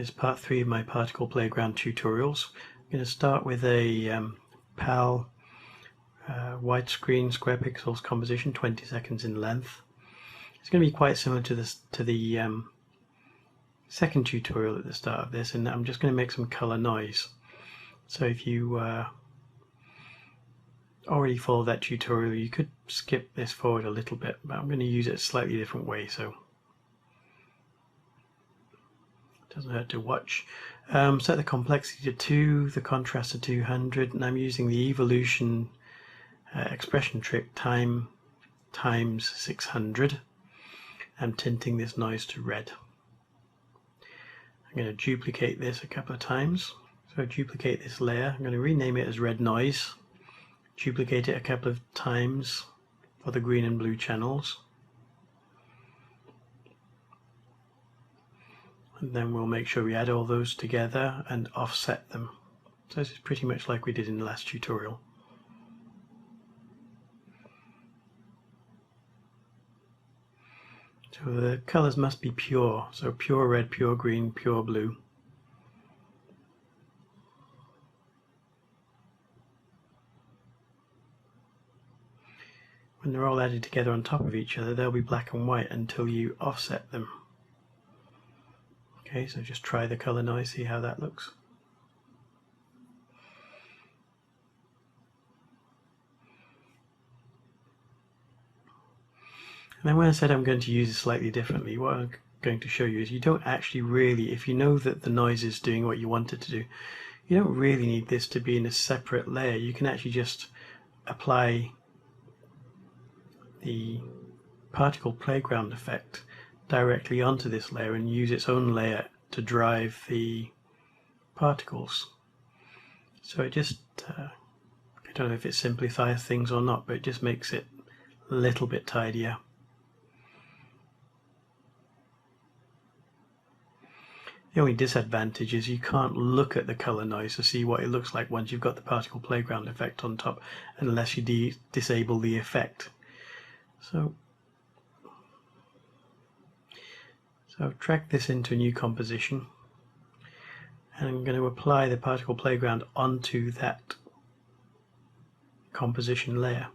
This is part 3 of my particle playground tutorials. I'm going to start with a PAL widescreen square pixels composition, 20 seconds in length. It's going to be quite similar to the second tutorial at the start of this, and I'm just going to make some color noise. So if you already followed that tutorial, you could skip this forward a little bit, but I'm going to use it a slightly different way, so it doesn't hurt to watch. Set the complexity to 2, the contrast to 200, and I'm using the evolution expression trick time times 600. I'm tinting this noise to red. I'm going to duplicate this a couple of times. So duplicate this layer. I'm going to rename it as red noise. Duplicate it a couple of times for the green and blue channels. And then we'll make sure we add all those together and offset them. So this is pretty much like we did in the last tutorial. So the colors must be pure, so pure red, pure green, pure blue. When they're all added together on top of each other, they'll be black and white until you offset them. Okay, so just try the color noise, see how that looks. And then when I said I'm going to use it slightly differently, what I'm going to show you is you don't actually really, if you know that the noise is doing what you want it to do, you don't really need this to be in a separate layer. You can actually just apply the particle playground effect directly onto this layer and use its own layer to drive the particles. So it just, I don't know if it simplifies things or not, but it just makes it a little bit tidier. The only disadvantage is you can't look at the color noise to see what it looks like once you've got the particle playground effect on top, unless you disable the effect. So drag this into a new composition, and I'm going to apply the particle playground onto that composition layer.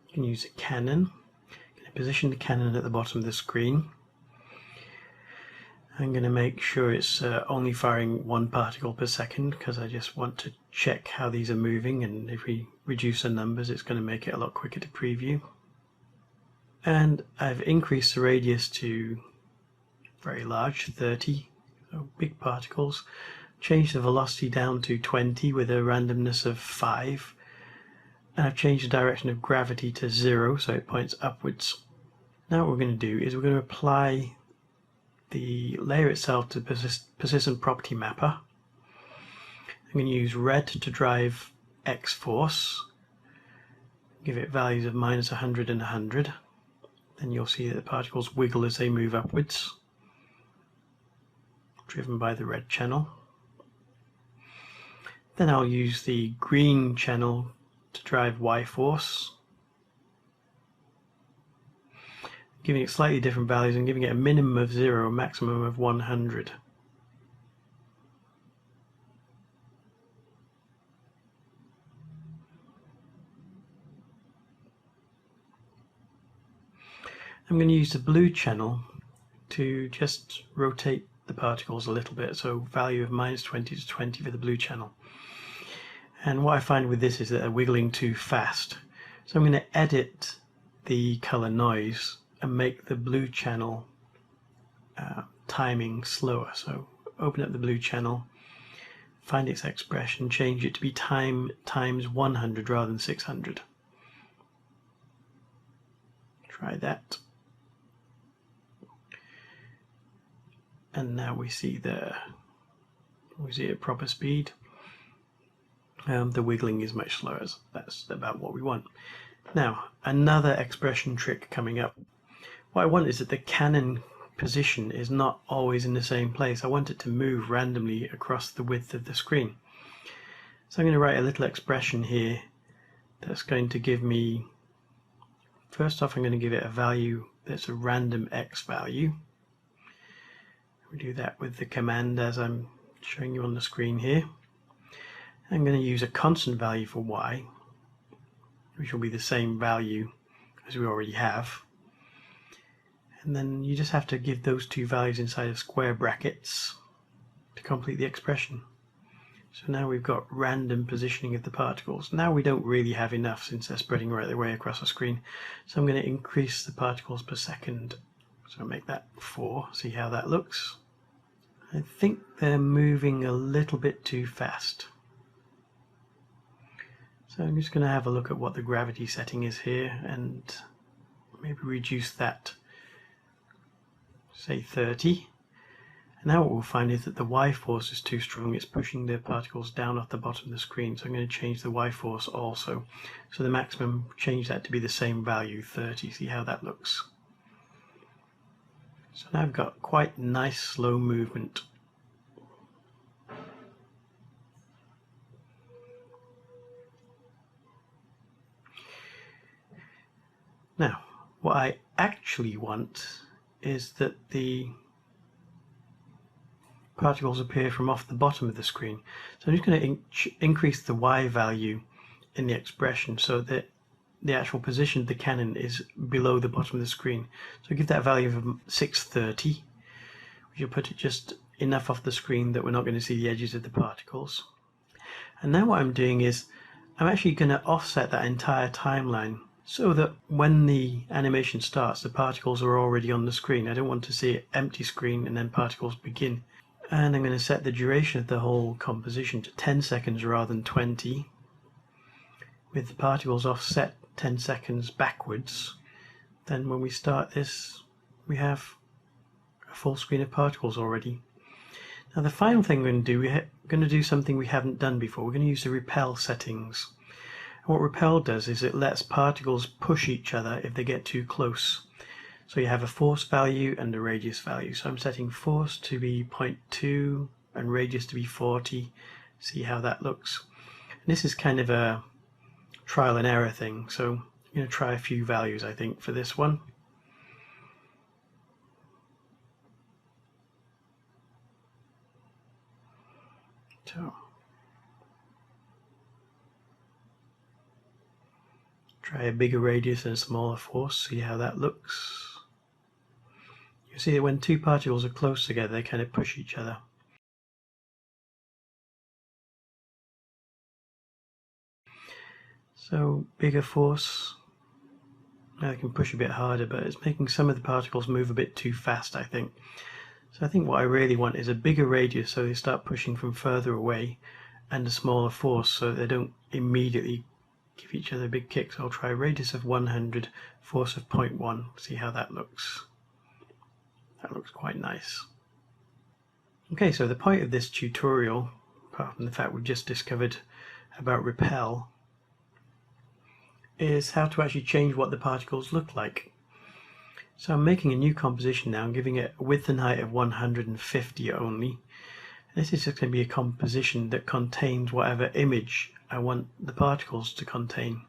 You can use a cannon. I'm going to position the cannon at the bottom of the screen. I'm going to make sure it's only firing 1 particle per second, because I just want to check how these are moving, and if we reduce the numbers it's going to make it a lot quicker to preview. And I've increased the radius to very large, 30, so big particles. Changed the velocity down to 20 with a randomness of 5. And I've changed the direction of gravity to 0, so it points upwards. Now what we're going to do is we're going to apply the layer itself to persistent property mapper. I'm going to use red to drive X force, give it values of -100 and 100. Then you'll see that the particles wiggle as they move upwards, driven by the red channel. Then I'll use the green channel to drive Y force, giving it slightly different values and giving it a minimum of 0, a maximum of 100. I'm going to use the blue channel to just rotate the particles a little bit, so value of -20 to 20 for the blue channel. And what I find with this is that they're wiggling too fast. So I'm going to edit the color noise and make the blue channel timing slower. So open up the blue channel, find its expression, change it to be time times 100 rather than 600. Try that. And now we see at proper speed. The wiggling is much slower. That's about what we want. Now, another expression trick coming up. What I want is that the cannon position is not always in the same place. I want it to move randomly across the width of the screen. So I'm going to write a little expression here that's going to give me, first off I'm going to give it a value that's a random X value. We do that with the command as I'm showing you on the screen here. I'm going to use a constant value for y, which will be the same value as we already have. And then you just have to give those two values inside of square brackets to complete the expression. So now we've got random positioning of the particles. Now we don't really have enough since they're spreading right the way across the screen. So I'm going to increase the particles per second. So I'll make that 4, see how that looks. I think they're moving a little bit too fast. So I'm just going to have a look at what the gravity setting is here and maybe reduce that, say 30. And now what we'll find is that the y force is too strong. It's pushing the particles down off the bottom of the screen. So I'm going to change the y force also. So the maximum, change that to be the same value, 30. See how that looks. So now I've got quite nice slow movement. Now, what I actually want is that the particles appear from off the bottom of the screen. So I'm just going to increase the y value in the expression so that the actual position of the cannon is below the bottom of the screen. So give that value of 630, which will put it just enough off the screen that we're not going to see the edges of the particles. And now what I'm doing is I'm actually going to offset that entire timeline so that when the animation starts, the particles are already on the screen. I don't want to see an empty screen and then particles begin. And I'm going to set the duration of the whole composition to 10 seconds rather than 20, with the particles offset 10 seconds backwards. Then when we start this, we have a full screen of particles already. Now the final thing we're going to do, we're going to do something we haven't done before. We're going to use the repel settings. And what repel does is it lets particles push each other if they get too close. So you have a force value and a radius value. So I'm setting force to be 0.2 and radius to be 40. See how that looks. And this is kind of a trial and error thing. So I'm going to try a few values, I think, for this one. So try a bigger radius and a smaller force, see how that looks. You see that when two particles are close together, they kind of push each other. So bigger force, now they can push a bit harder, but it's making some of the particles move a bit too fast, I think. So I think what I really want is a bigger radius so they start pushing from further away, and a smaller force so they don't immediately give each other a big kick. So I'll try a radius of 100, force of 0.1, see how that looks. That looks quite nice. Okay, so the point of this tutorial, apart from the fact we've just discovered about repel, is how to actually change what the particles look like. So I'm making a new composition now and giving it a width and height of 150 only. And this is just going to be a composition that contains whatever image I want the particles to contain.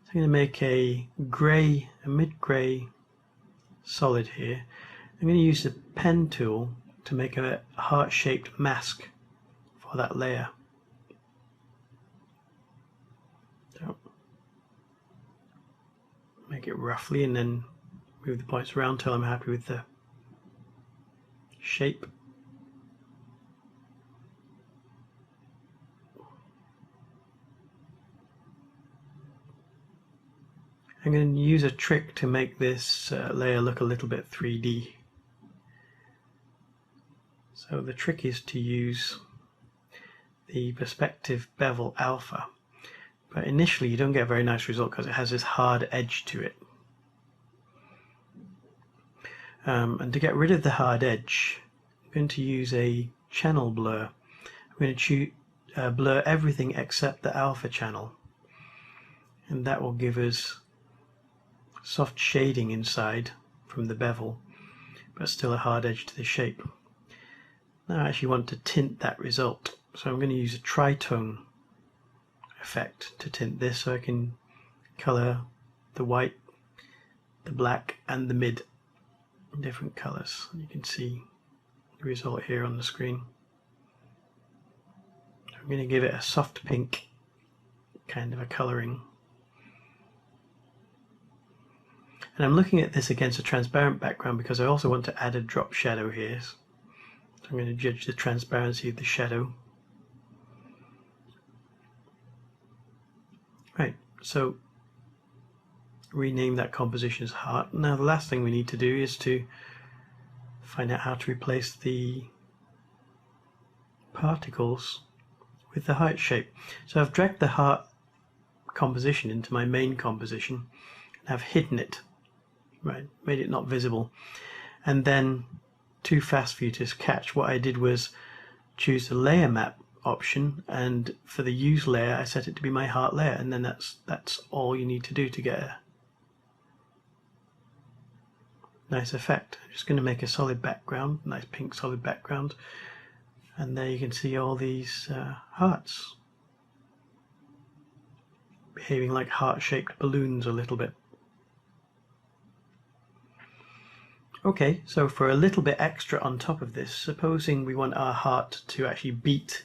So I'm going to make a grey, a mid-grey solid here. I'm going to use the pen tool to make a heart-shaped mask for that layer. So make it roughly and then move the points around until I'm happy with the shape. I'm going to use a trick to make this layer look a little bit 3D. So the trick is to use the perspective bevel alpha, but initially you don't get a very nice result because it has this hard edge to it. And to get rid of the hard edge, I'm going to use a channel blur. I'm going to blur everything except the alpha channel, and that will give us soft shading inside from the bevel, but still a hard edge to the shape. Now I actually want to tint that result, so I'm going to use a tritone effect to tint this, so I can colour the white, the black and the mid. different colors. You can see the result here on the screen. I'm going to give it a soft pink kind of a colouring. And I'm looking at this against a transparent background because I also want to add a drop shadow here. So I'm going to judge the transparency of the shadow. Right, so rename that composition as heart. Now the last thing we need to do is to find out how to replace the particles with the heart shape. So I've dragged the heart composition into my main composition and I've hidden it, right, made it not visible. And then, too fast for you to catch, what I did was choose the layer map option, and for the use layer I set it to be my heart layer, and then that's all you need to do to get a nice effect. I'm just going to make a solid background, nice pink solid background, and there you can see all these hearts behaving like heart-shaped balloons a little bit. Okay, so for a little bit extra on top of this, supposing we want our heart to actually beat,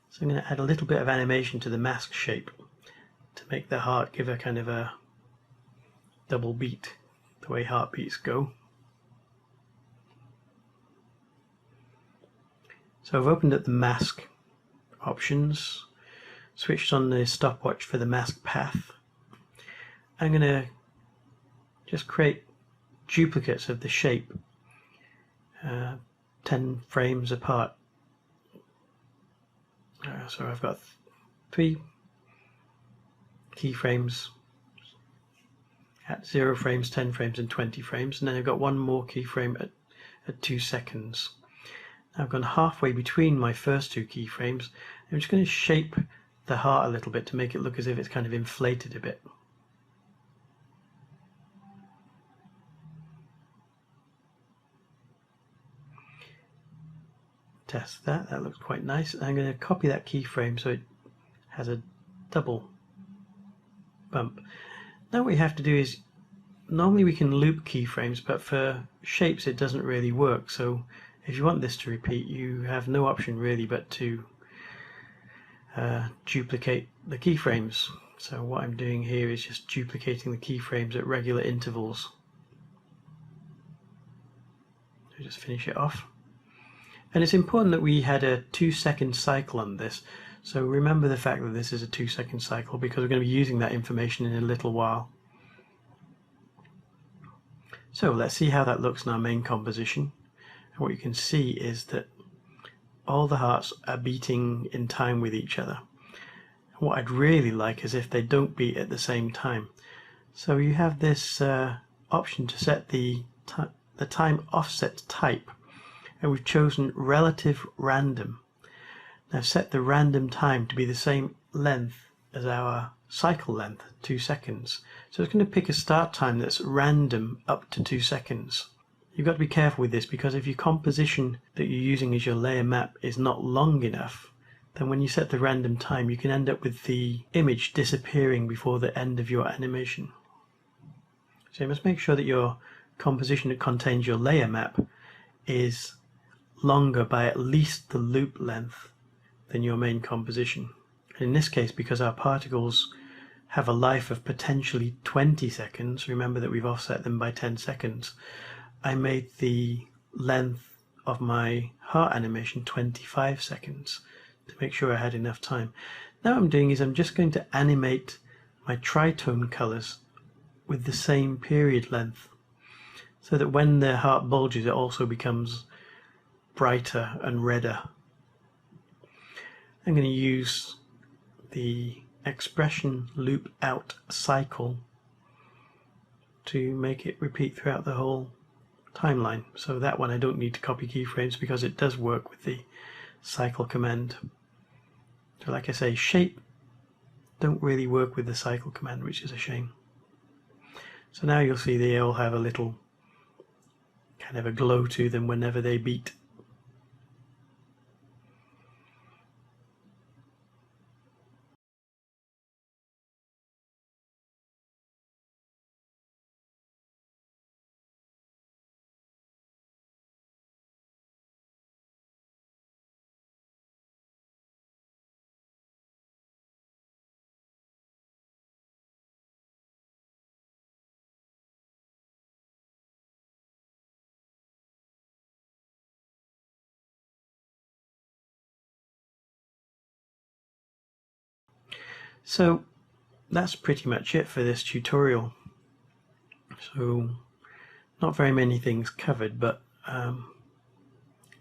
so I'm going to add a little bit of animation to the mask shape to make the heart give a kind of a double beat, the way heartbeats go. So I've opened up the mask options, switched on the stopwatch for the mask path. I'm going to just create duplicates of the shape, 10 frames apart. So I've got 3 keyframes at 0 frames, 10 frames and 20 frames, and then I've got one more keyframe at 2 seconds. Now I've gone halfway between my first 2 keyframes. I'm just going to shape the heart a little bit to make it look as if it's kind of inflated a bit. Test that, that looks quite nice. I'm going to copy that keyframe so it has a double bump. Now what we have to do is, normally we can loop keyframes, but for shapes it doesn't really work. So if you want this to repeat, you have no option really but to duplicate the keyframes. So what I'm doing here is just duplicating the keyframes at regular intervals. So just finish it off. And it's important that we had a 2-second cycle on this. So remember the fact that this is a 2-second cycle because we're going to be using that information in a little while. So let's see how that looks in our main composition. And what you can see is that all the hearts are beating in time with each other. And what I'd really like is if they don't beat at the same time. So you have this option to set the time offset type, and we've chosen relative random. Now set the random time to be the same length as our cycle length, 2 seconds. So it's going to pick a start time that's random up to 2 seconds. You've got to be careful with this because if your composition that you're using as your layer map is not long enough, then when you set the random time you can end up with the image disappearing before the end of your animation. So you must make sure that your composition that contains your layer map is longer by at least the loop length than your main composition. In this case, because our particles have a life of potentially 20 seconds, remember that we've offset them by 10 seconds, I made the length of my heart animation 25 seconds to make sure I had enough time. Now what I'm doing is I'm just going to animate my tritone colors with the same period length so that when the heart bulges it also becomes brighter and redder. I'm going to use the expression loop out cycle to make it repeat throughout the whole timeline. So that one I don't need to copy keyframes because it does work with the cycle command. So like I say, shape don't really work with the cycle command, which is a shame. So now you'll see they all have a little kind of a glow to them whenever they beat. So that's pretty much it for this tutorial. So not very many things covered, but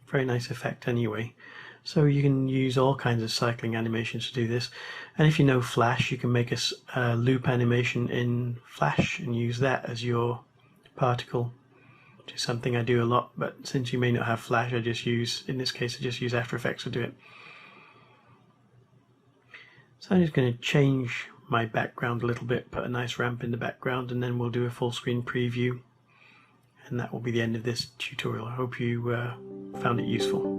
very nice effect anyway. So you can use all kinds of cycling animations to do this, and if you know Flash, you can make a loop animation in Flash and use that as your particle, which is something I do a lot, but since you may not have Flash, in this case I just use After Effects to do it. So I'm just going to change my background a little bit, put a nice ramp in the background, and then we'll do a full screen preview, and that will be the end of this tutorial. I hope you found it useful.